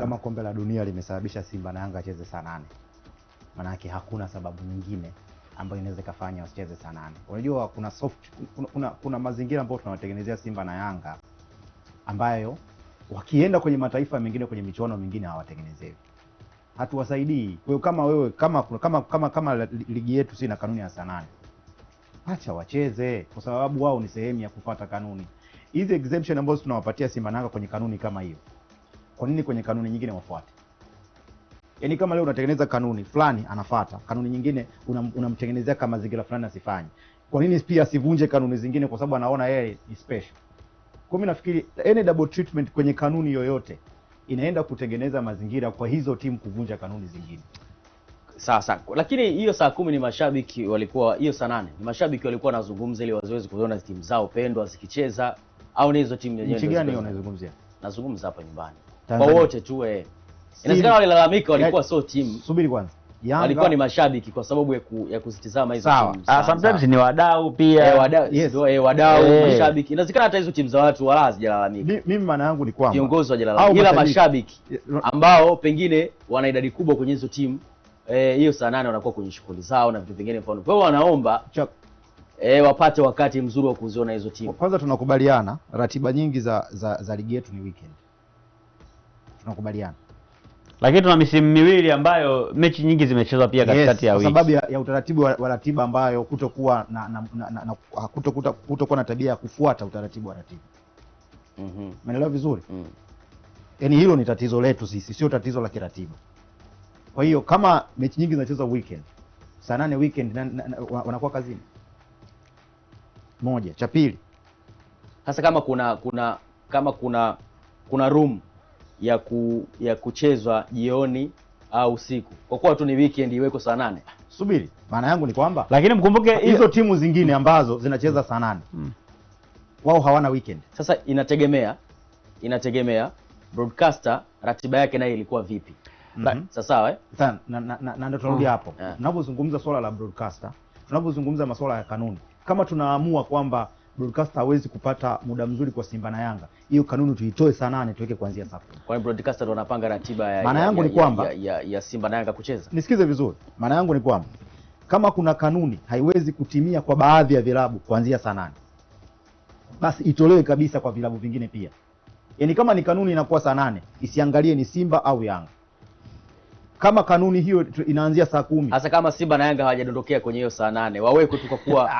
Kama kombe la dunia limesababisha Simba na Yanga cheze saa 8. Maana yake hakuna sababu nyingine ambayo inaweza kufanya wasicheze saa 8. Unajua kuna kuna mazingira ambayo tunawatengenezea Simba na Yanga ambayo wakienda kwenye mataifa mengine, kwenye michuano mingine hawatengenezewi. Hatuwasaidii. Kwa hiyo kama wewe kama ligi yetu si na kanuni ya saa 8. Acha wacheze kwa sababu wao ni sehemu ya kufuata kanuni. Hizi exemption ambazo tunawapatia Simba na Yanga kwenye kanuni kama hiyo, kwa nini kwenye kanuni nyingine wafuate? Yaani kama leo unatengeneza kanuni fulani anafuata, kanuni nyingine unamtengenezea kama mazingira fulani asifanye. Kwa nini pia asivunje kanuni zingine kwa sababu anaona yeye ni special? Kwa mimi nafikiri any double treatment kwenye kanuni yoyote inaenda kutengeneza mazingira kwa hizo timu kuvunja kanuni zingine. Sasa lakini hiyo saa 10 ni mashabiki walikuwa, hiyo saa 8 ni mashabiki walikuwa wanazungumza ili wazoezi kuona timu zao pendwa zikicheza, au ni hizo timu zenyewe? Nchi gani unazungumzia? Nazungumza hapa nyumbani. Kwa wote tu inawezekana walilalamika walikuwa so timu. Subiri kwanza. Yanga walikuwa ni mashabiki kwa sababu ya kuzitazama hizo timu. Sometimes ni wadau pia. Wadau, mashabiki. Inawezekana hata hizo timu za watu wala hazijalalamika. Mimi maana yangu ni kwamba viongozi hawajalalamika, ila mashabiki ambao pengine wana idadi kubwa kwenye hizo timu, hiyo saa 8 wanakuwa kwenye shughuli zao na vitu vingine mfano. Kwa hiyo wanaomba wapate wakati mzuri wa kuziona hizo timu. Kwanza tunakubaliana ratiba nyingi za ligi yetu ni weekend. Tunakubaliana. Lakini tuna misimu miwili ambayo mechi nyingi zimechezwa pia katikati ya wiki. Kwa sababu ya utaratibu wa ratiba ambayo kutokuwa kutokuwa na tabia ya kufuata utaratibu wa ratiba. Umeelewa vizuri? Yaani hilo ni tatizo letu sisi, sio tatizo la kiratiba. Kwa hiyo kama mechi nyingi zinachezwa weekend, saa 8 weekend wanakuwa kazini. Moja, cha pili. Sasa kama kuna room ya kuchezwa jioni au usiku, kwa kuwa tu ni weekend iweko saa 8. Subiri. Maana yangu ni kwamba lakini mkumbuke hizo timu zingine ambazo zinacheza saa 8. Wao hawana weekend. Sasa inategemea broadcaster ratiba yake nayo ilikuwa vipi. Sasa sawa na ndio tunarudi hapo. Tunapozungumza swala la broadcaster, tunapozungumza masuala ya kanuni, kama tunaamua kwamba broadcaster hawezi kupata muda mzuri kwa Simba na Yanga, hiyo kanuni tuitoe saa 8 tuweke kuanzia saa 10. Kwa hiyo broadcaster ndo anapanga ratiba ya Simba na Yanga kucheza. Nisikize vizuri. Maana yangu ni kwamba kama kuna kanuni haiwezi kutimia kwa baadhi ya vilabu kuanzia saa 8, basi itolewe kabisa kwa vilabu vingine pia. Yaani kama ni kanuni inakuwa saa 8, isiangalie ni Simba au Yanga. Kama kanuni hiyo inaanzia saa 10. Sasa kama Simba na Yanga hawajadondokea kwenye hiyo saa 8, waweko tu kwa kuwa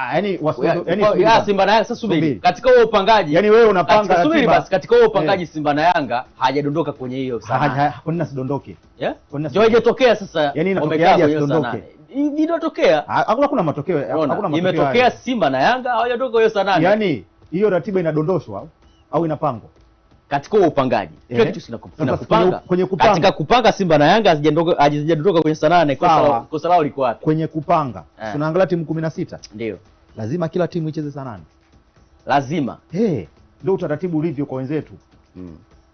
Simba na Yanga sasa subiri. Katika huo upangaji, yani wewe unapanga subiri basi, katika huo upangaji Simba na Yanga hajadondoka kwenye hiyo saa 8. Kwa nini asidondoke? Ndio haijatokea sasa. Yani inatokeaje asidondoke? Inatokea. Hakuna matokeo, hakuna matokeo. Imetokea Simba na Yanga hawajatoka hiyo saa 8. Yani hiyo ratiba inadondoshwa au inapangwa? Katika upangaji kile kitu kinakupanga katika kupanga Simba na Yanga hazijadondoka kwenye saa 8. Kosa lao liko wapi? Kwenye kupanga tunaangalia timu 16. Ndio lazima kila timu icheze saa 8. Lazima ndio utaratibu ulivyo kwa wenzetu.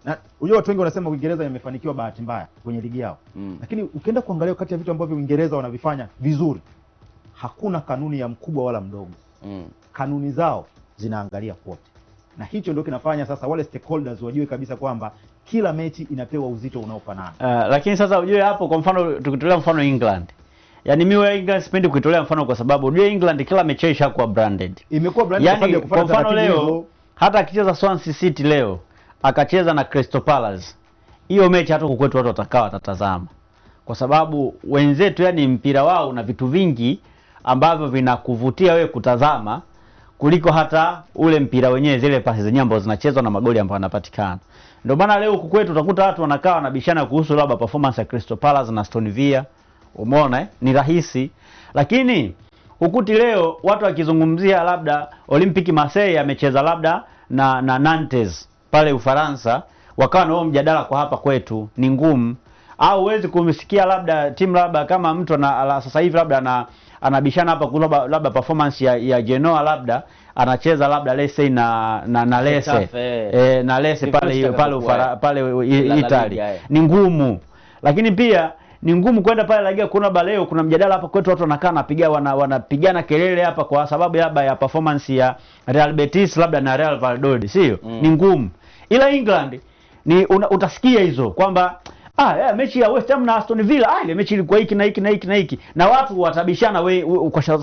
Na unajua watu wengi wanasema Uingereza imefanikiwa bahati mbaya kwenye ligi yao. Lakini ukienda kuangalia kati ya vitu ambavyo Uingereza wanavifanya vizuri, hakuna kanuni ya mkubwa wala mdogo. Kanuni zao zinaangalia kote. Na hicho ndio kinafanya sasa wale stakeholders wajue kabisa kwamba kila mechi inapewa uzito unaofanana. Lakini sasa ujue hapo, kwa mfano tukitolea mfano England. Yaani mimi England sipendi kuitolea mfano kwa sababu ujue England kila mechi ishakuwa branded. Imekuwa branded kwa sababu ya kufuata taratibu leo. Hata akicheza Swansea City leo, akacheza na Crystal Palace, hiyo mechi hata kwetu watu watatazama. Kwa sababu wenzetu yani mpira wao una vitu vingi ambavyo vinakuvutia wewe kutazama kuliko hata ule mpira wenyewe, zile pasi zenyewe ambazo zinachezwa na magoli ambayo yanapatikana. Ndio maana leo huku kwetu utakuta watu wanakaa wanabishana kuhusu labda performance ya Crystal Palace na Aston Villa. Umeona ni rahisi. Lakini hukuti leo watu wakizungumzia labda Olympique Marseille amecheza labda na Nantes pale Ufaransa, wakawa na huo mjadala kwa hapa kwetu ni ngumu. Au huwezi kumsikia labda timu labda kama mtu sasa hivi labda anabishana hapa kwa labda performance ya Genoa labda anacheza labda Lecce na Lecce na Lecce pale Italy. Ni ngumu. Lakini pia ni ngumu kwenda pale La Liga kuna leo kuna mjadala hapa kwetu watu wanakaa wanapigana kelele hapa kwa sababu labda ya performance ya Real Betis labda na Real Valladolid, sio? Ni ngumu. Ila England ni utasikia hizo kwamba mechi ya West Ham na Aston Villa, ile mechi ilikuwa hiki na hiki na hiki na hiki, na watu watabishana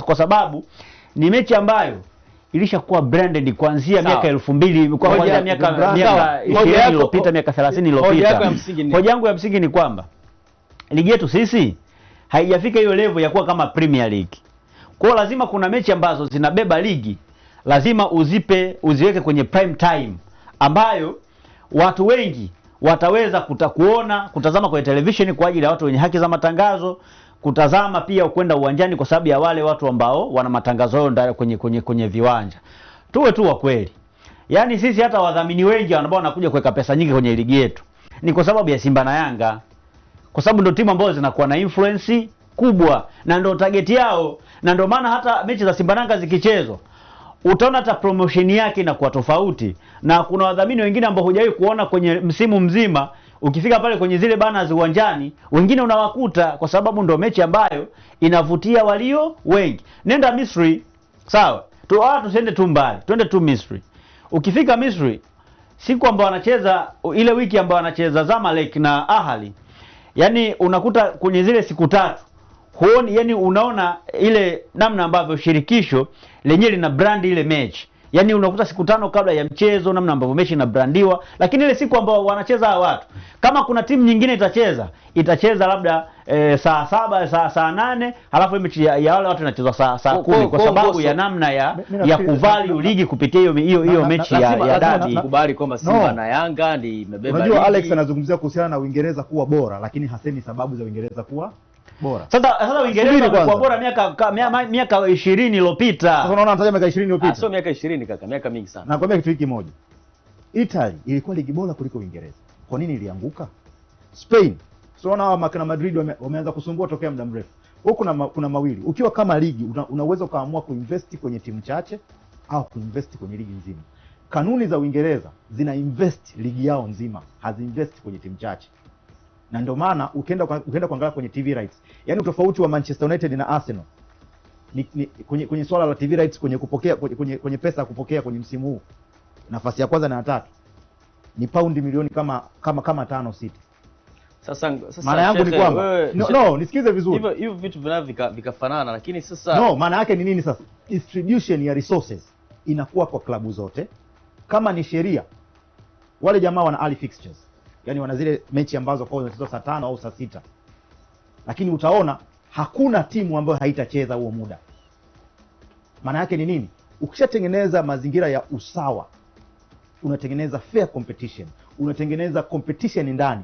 kwa sababu ni mechi ambayo ilishakuwa branded kuanzia miaka 2000 kuanzia miaka 20 iliyopita, miaka 30 iliyopita. Hoja yangu ya msingi ni kwamba ligi yetu sisi haijafika hiyo level ya kuwa kama Premier League. Kwa hiyo lazima kuna mechi ambazo zinabeba ligi, lazima uziweke kwenye prime time ambayo watu wengi wataweza kutazama kwenye television kwa ajili ya watu wenye haki za matangazo, kutazama pia kwenda uwanjani kwa sababu ya wale watu ambao wana matangazo yao ndani kwenye viwanja. Tuwe tu wa kweli. Yaani sisi hata wadhamini wengi ambao wanakuja kuweka pesa nyingi kwenye ligi yetu ni kwa sababu ya Simba na Yanga. Kwa sababu ndio timu ambazo zinakuwa na influence kubwa na ndio target yao, na ndio maana hata mechi za Simba na Yanga zikichezwa utaona hata promotion yake inakuwa tofauti, na kuna wadhamini wengine ambao hujawahi kuona kwenye msimu mzima. Ukifika pale kwenye zile banners uwanjani, wengine unawakuta kwa sababu ndio mechi ambayo inavutia walio wengi. Nenda Misri, sawa? Tusiende tu mbali, twende tu Misri. Ukifika Misri, siku ambayo wanacheza ile wiki ambayo wanacheza Zamalek na Ahli, yani unakuta kwenye zile siku tatu huoni, yani unaona ile namna ambavyo shirikisho lenyewe lina brand ile mechi. Yani unakuta siku 5 kabla ya mchezo namna ambavyo mechi inabrandiwa, lakini ile siku ambao wanacheza hawa watu, kama kuna timu nyingine itacheza labda saa 7 saa 8, halafu mechi ya wale watu inachezwa saa 10 kwa sababu ya namna ya kuvalue ligi kupitia hiyo mechi ya dabi. Kubali kwamba Simba na Yanga ndio imebeba. Unajua Alex anazungumzia kuhusiana na Uingereza kuwa bora, lakini hasemi sababu za Uingereza kuwa bora. Sasa Uingereza kwa bora miaka 20 iliyopita. Sasa unaona anataja miaka 20 iliyopita. Sio miaka 20 kaka, miaka mingi sana. Nakwambia kitu hiki moja. Italy ilikuwa ligi bora kuliko Uingereza. Kwa nini ilianguka? Spain. So unaona makina Madrid wameanza kusumbua tokea muda mrefu. Huko kuna mawili. Ukiwa kama ligi unaweza kaamua kuinvest kwenye timu chache au kuinvest kwenye ligi nzima. Kanuni za Uingereza zina invest ligi yao nzima, haziinvest kwenye timu chache. Na ndio maana ukienda kuangalia kwenye TV rights, yani utofauti wa Manchester United na Arsenal ni kwenye swala la TV rights, kwenye kupokea kwenye pesa ya kupokea kwenye msimu huu, nafasi ya kwanza na ya tatu ni paundi milioni kama 5-6. Sasa maana yangu ni kwamba no nisikize vizuri, hivyo vitu vikafanana, lakini sasa no, maana yake ni nini sasa? Distribution ya resources inakuwa kwa klabu zote. Kama ni sheria, wale jamaa wana early fixtures, yani wana zile mechi ambazo kwa zinachezwa saa 5 au saa 6, lakini utaona hakuna timu ambayo haitacheza huo muda. Maana yake ni nini? Ukishatengeneza mazingira ya usawa, unatengeneza fair competition, unatengeneza competition ndani,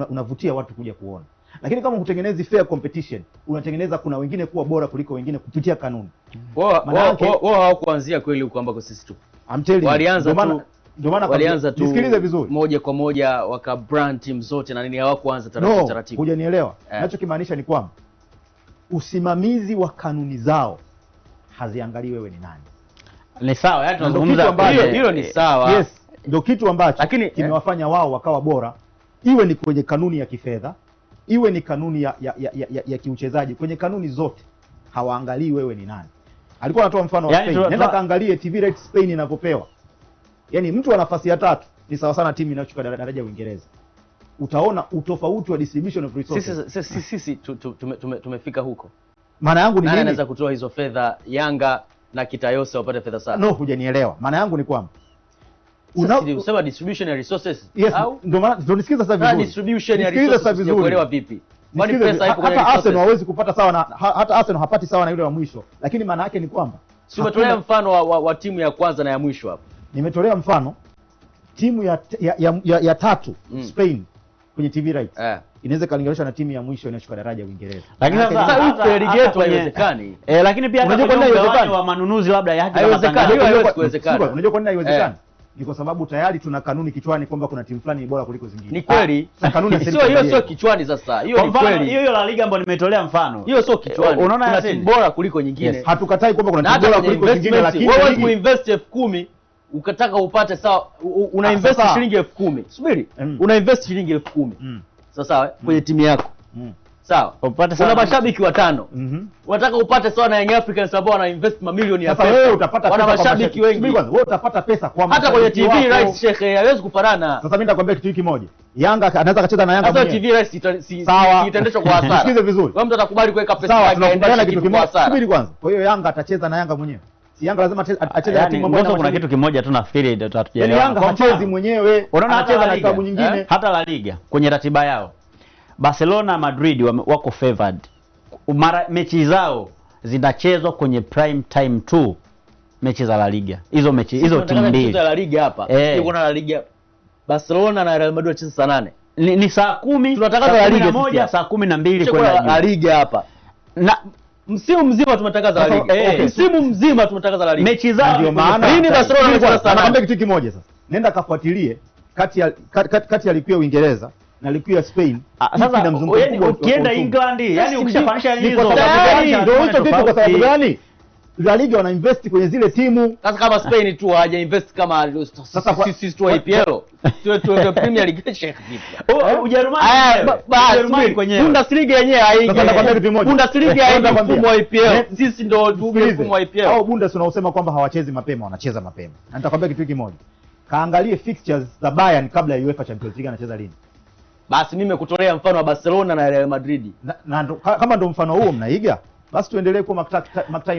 unavutia watu kuja kuona. Lakini kama hutengenezi fair competition, unatengeneza kuna wengine kuwa bora kuliko wengine kupitia kanuni. Wao hawakuanzia kweli huko ambako sisi tu. Walianza tu nisikilize vizuri, moja kwa moja waka brand team zote na nini, hawakuanza taratibu. Hujanielewa. Ninachokimaanisha ni kwamba usimamizi wa kanuni zao haziangalii wewe ni nani. Ni sawa, yani tunazungumza hilo ni sawa. Yes, ndio kitu ambacho kimewafanya wao wakawa bora. Iwe ni kwenye kanuni ya kifedha, iwe ni kanuni ya kiuchezaji, kwenye kanuni zote hawaangalii wewe ni nani. Alikuwa anatoa mfano wa Spain. Nenda kaangalie TV rights Spain inavyopewa. Yaani mtu wa nafasi ya 3 ni sawa sana timu inayochukua daraja ya Uingereza. Utaona utofauti wa distribution of resources. Sisi tumefika huko. Maana yangu ni nini? Nani anaweza kutoa hizo fedha? Yanga na Kitayose wapate fedha sana. No, hujanielewa. Maana yangu ni kwamba unasema distribution ya resources. Yes, ndio maana ndio nisikiza sasa vizuri. Distribution ya resources kuelewa vipi? Kwani pesa ipo kwenye hata Arsenal hawezi kupata sawa na hata Arsenal hapati sawa na yule wa mwisho. Lakini maana yake ni kwamba si umetolea mfano wa timu ya kwanza na ya mwisho hapo. Nimetolea mfano timu ya tatu Spain kwenye TV rights. Inaweza kulinganishwa na timu ya mwisho inayochukua daraja ya Uingereza. Lakini sasa relegate haiwezekani. Lakini pia unajua kwa nini haiwezekani? Wa manunuzi labda ya haki haiwezi kuwezekana. Unajua kwa nini haiwezekani? Ni kwa sababu tayari tuna kanuni kichwani kwamba kuna timu fulani ni bora kuliko zingine. Ni kweli. Kanuni sio kichwani sasa. Hiyo ni kweli. Hiyo La Liga ambayo nimetolea mfano. Hiyo sio kichwani. Unaona kuna timu bora kuliko nyingine. Hatukatai kwamba kuna timu bora kuliko zingine, lakini wewe kuinvest 10,000 ukataka upate sawa, una invest shilingi 10,000. Subiri. Una invest shilingi 10,000. Sasa kwenye timu yako. Sawa. Kuna mashabiki 5. Unataka upate sawa na Young Africans ambao wana invest mamilioni ya pesa. Sasa wewe utapata wana mashabiki wengi. Wewe utapata pesa kwa hata kwenye TV rights shekhe haiwezi kufanana. Sasa mimi nitakwambia kitu kimoja. Yanga anaweza kacheza na Yanga mwenyewe. Sasa TV rights itaendeshwa kwa hasara. Sikize vizuri. Wewe mtu atakubali kuweka pesa yake aendeshe kitu kimoja. Subiri kwanza. Kwa hiyo Yanga atacheza na Yanga mwenyewe. Si Yanga lazima acheze na timu moja. Kuna kitu kimoja tu nafikiri ndio tutatuelewa. Yanga hachezi mwenyewe. Anacheza na klabu nyingine. Hata La Liga kwenye ratiba yao. Barcelona, Madrid wako favored. Mechi zao zinachezwa kwenye prime time tu. Mechi za La Liga. Hizo mechi hizo timu mbili. Mechi za La Liga hapa. Kuna La Liga Barcelona na Real Madrid wacheza saa 8. Ni saa 10. Tunatangaza La Liga moja saa 12 kwenda juu. La Liga hapa. Na msimu mzima tumetangaza La Liga. Msimu mzima tumetangaza La Liga. Mechi zao ndio maana. Nini Barcelona wanacheza saa 8? Nakwambia kitu kimoja sasa. Nenda kafuatilie kati ya ligi ya Uingereza na ligi ya Spain. Sasa ukienda England, yani ukishafanisha hizo ndio hicho kitu. Kwa sababu gani? La Liga wana invest kwenye zile timu. Sasa kama Spain tu haja invest kama sasa sisi tu IPL. Tu Premier League Sheikh vipi? Ujerumani kwenye Bundesliga yenyewe haiji. Sasa nakwambia kitu kimoja. Bundesliga haiji mfumo wa IPL. Sisi ndio mfumo wa IPL. Hao Bundes unaosema kwamba hawachezi mapema, wanacheza mapema. Na nitakwambia kitu kimoja. Kaangalie fixtures za Bayern kabla ya UEFA Champions League anacheza lini. Basi mimi nimekutolea mfano wa Barcelona na Real Madrid. Na kama ndo mfano huo mnaiga, basi tuendelee kwa makta